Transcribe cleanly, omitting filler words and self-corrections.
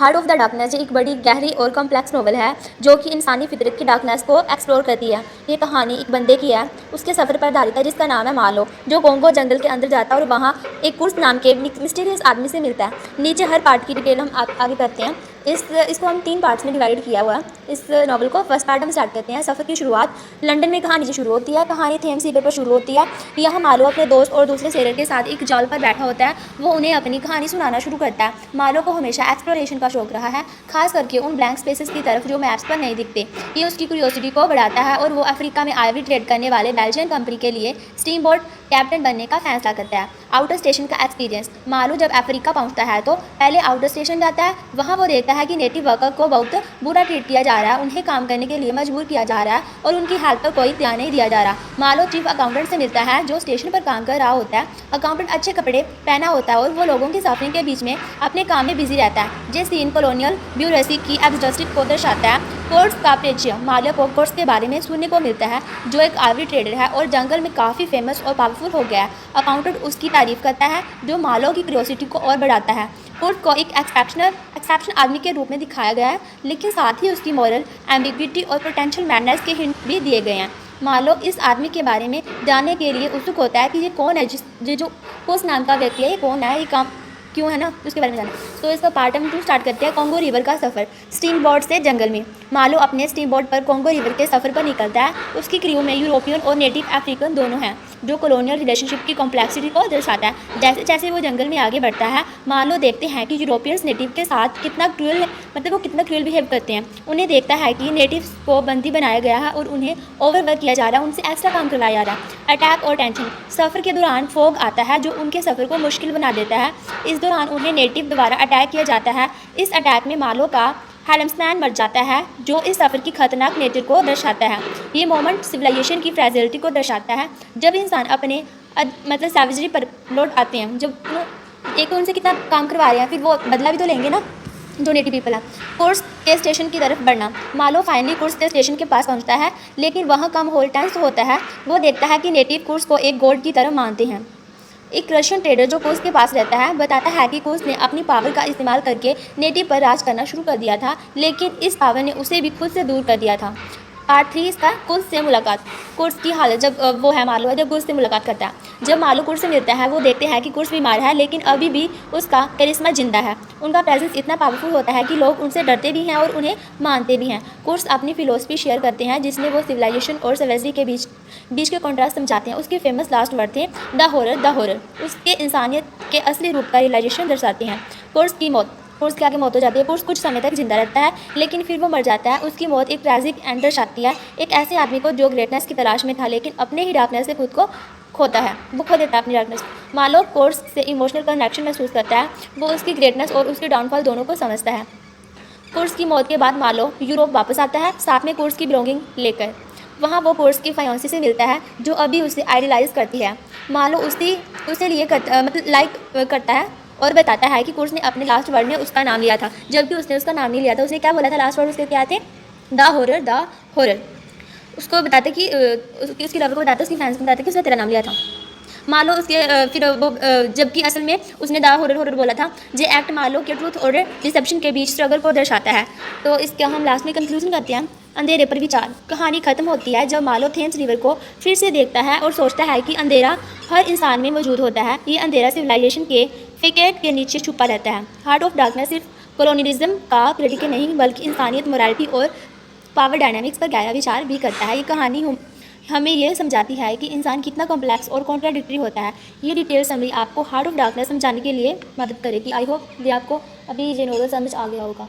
Heart of the darkness एक बड़ी गहरी और कॉम्प्लेक्स नॉवल है जो कि इंसानी फितरत की डार्कनेस को एक्सप्लोर करती है। ये कहानी एक बंदे की है, उसके सफ़र पर आधारित है जिसका नाम है मालो, जो कोंगो जंगल के अंदर जाता है और वहाँ एक कुर्स नाम के मिस्टीरियस आदमी से मिलता है। नीचे हर पार्ट की डिटेल हम आगे करते हैं। इसको हम 3 पार्ट्स में डिवाइड किया हुआ है। इस नॉवल को फर्स्ट पार्ट हम स्टार्ट करते हैं। सफ़र की शुरुआत लंदन में कहानी से शुरू होती है। कहानी थेम्स रिवर पर शुरू होती है। यहाँ मालो अपने दोस्त और दूसरे सेलर के साथ एक जाल पर बैठा होता है। वो उन्हें अपनी कहानी सुनाना शुरू करता है। मालो को हमेशा एक्सप्लोरेशन का शौक रहा है, खास करके उन ब्लैंक स्पेसेस की तरफ जो मैप्स पर नहीं दिखते। ये उसकी क्यूरियोसिटी को बढ़ाता है और वो अफ्रीका में आइवरी ट्रेड करने वाले बेल्जियन कंपनी के लिए स्टीम बोट कैप्टन बनने का फैसला करता है। आउटर स्टेशन का एक्सपीरियंस। मालो जब अफ्रीका पहुंचता है तो पहले आउटर स्टेशन जाता है। वहां वो देखता है कि नेटिव वर्कर को बहुत बुरा ट्रीट किया जा रहा है, उन्हें काम करने के लिए मजबूर किया जा रहा है और उनकी हेल्थ पर कोई ध्यान नहीं दिया जा रहा। मालो चीफ अकाउंटेंट से मिलता है जो स्टेशन पर काम कर रहा होता है। अकाउंटेंट अच्छे कपड़े पहना होता है और वो लोगों की सफरिंग के बीच में अपने काम में बिजी रहता है। ये सीन कॉलोनियल ब्यूरोक्रेसी की एग्जॉस्टिव को दर्शाता है। कोर्स का परिचय। मालो को कोर्स के बारे में सुनने को मिलता है जो एक आइवरी ट्रेडर है और जंगल में काफ़ी फेमस और पावरफुल हो गया है। अकाउंटेंट उसकी तारीफ करता है जो मालो की क्यूरियोसिटी को और बढ़ाता है। कोर्स को एक एक्सेप्शनल आदमी के रूप में दिखाया गया है, लेकिन साथ ही उसकी मॉरल एम्बिग्विटी और पोटेंशियल मैडनेस के हिंट भी दिए गए हैं। मालो इस आदमी के बारे में जानने के लिए उत्सुक होता है कि ये कौन है, जो कोर्स नाम का व्यक्ति है, ये कौन है, ये काम क्यों है ना, उसके बारे में जाना। तो इसका पार्ट हम 2 स्टार्ट करते हैं। कोंगो रिवर का सफ़र। स्टीम बोट से जंगल में। मालो अपने स्टीम बोट पर कोंगो रिवर के सफ़र पर निकलता है। उसकी क्रू में यूरोपियन और नेटिव अफ्रीकन दोनों हैं, जो कॉलोनियल रिलेशनशिप की कॉम्प्लेक्सिटी को दर्शाता है। जैसे जैसे वो जंगल में आगे बढ़ता है, मालो देखते हैं कि यूरोपियंस नेटिव के साथ कितना क्रूअल, मतलब वो कितना क्रूअल बिहेव करते हैं। उन्हें देखता है कि नेटिव्स को बंदी बनाया गया है और उन्हें ओवरवर्क किया जा रहा है, उनसे एक्स्ट्रा काम करवाया जा रहा है। अटैक और टेंशन। सफ़र के दौरान फॉग आता है जो उनके सफ़र को मुश्किल बना देता है। इस दौरान उन्हें नेटिव द्वारा अटैक किया जाता है। इस अटैक में मालो का हेल्मस्मैन मर जाता है, जो इस सफ़र की खतरनाक नेचर को दर्शाता है। ये मोमेंट सिविलाइजेशन की फ्रेजिलिटी को दर्शाता है। जब इंसान अपने मतलब सैवेजरी पर लौट आते हैं, जब एक उनसे कितना काम करवा रहे हैं, फिर वो बदला भी तो लेंगे ना, जो नेटिव पीपल है। कोर्स के स्टेशन की तरफ बढ़ना। मालो फाइनली कोर्स के स्टेशन के पास पहुंचता है, लेकिन वहाँ कम होल्ड टेंस होता है। वो देखता है कि नेटिव कोर्स को एक गॉड की तरह मानते हैं। एक रशियन ट्रेडर जो कोर्स के पास रहता है बताता है कि कोर्स ने अपनी पावर का इस्तेमाल करके नेटिव पर राज करना शुरू कर दिया था, लेकिन इस पावर ने उसे भी खुद से दूर कर दिया था। पार्ट 3 इसका कोर्स से मुलाकात। कोर्स की हालत। जब वो है मालो जब कोर्स से मुलाकात करता है। जब मालो कोर्स से मिलता है, वो देखते हैं कि कोर्स बीमार है, लेकिन अभी भी उसका करिश्मा जिंदा है। उनका प्रेजेंस इतना पावरफुल होता है कि लोग उनसे डरते भी हैं और उन्हें मानते भी हैं। कोर्स अपनी फिलोसफी शेयर करते हैं जिसमें वो सिविलाइजेशन और सवेजरी के बीच के कॉन्ट्रास्ट समझाते हैं। उसके फेमस लास्ट वर्ड थे द हॉरर। उसके इंसानियत के असली रूप का रियलाइजेशन दर्शाते हैं। कोर्स की मौत। कोर्स के आगे मौत हो जाती है। कोर्स कुछ समय तक जिंदा रहता है, लेकिन फिर वो मर जाता है। उसकी मौत एक ट्रैजिक एंड दर्शाती है, एक ऐसे आदमी को जो ग्रेटनेस की तलाश में था, लेकिन अपने ही डार्कनेस से खुद को खोता है। वो खो देता है अपनी डार्कनेस। मालो कोर्स से इमोशनल कनेक्शन महसूस करता है। वो उसकी ग्रेटनेस और उसके डाउनफॉल दोनों को समझता है। कोर्स की मौत के बाद मालो यूरोप वापस आता है, साथ में कोर्स की बिलोंगिंग लेकर। वहाँ वो कोर्स की फायोंसी से मिलता है जो अभी उसे आइडलाइज करती है। मालो उसे लिए लाइक करता है और बताता है कि कोर्स ने अपने लास्ट वर्ड में उसका नाम लिया था। जब भी उसने उसका नाम नहीं लिया था, उसने क्या बोला था, लास्ट वर्ड उसके क्या थे, द हॉरर। उसको बताते कि उसकी लवर को बताते, उसकी फैंस को बताते कि उसने तेरा नाम लिया था। मालो उसके फिर वो जबकि असल में उसने द हॉरर बोला था। ये एक्ट मालो के ट्रूथ और डिसेप्शन के बीच स्ट्रगल को दर्शाता है। तो इसका हम लास्ट में कंक्लूजन करते हैं। अंधेरे पर विचार। कहानी खत्म होती है जब मालो थेम्स रिवर को फिर से देखता है और सोचता है कि अंधेरा हर इंसान में मौजूद होता है। ये अंधेरा सिविलाइजेशन के फेकेट के नीचे छुपा रहता है। हार्ट ऑफ डार्कनेस सिर्फ कॉलोनियलिज्म का क्रिटिक नहीं, बल्कि इंसानियत, मोरालिटी और पावर डायनामिक्स पर गहरा विचार भी करता है। ये कहानी हमें ये समझाती है कि इंसान कितना कॉम्प्लेक्स और कॉन्ट्राडिक्टरी होता है। ये डिटेल समरी आपको हार्ट ऑफ डार्कनेस समझाने के लिए मदद करेगी। आई होप ये आपको अभी ये नॉवल समझ आ गया होगा।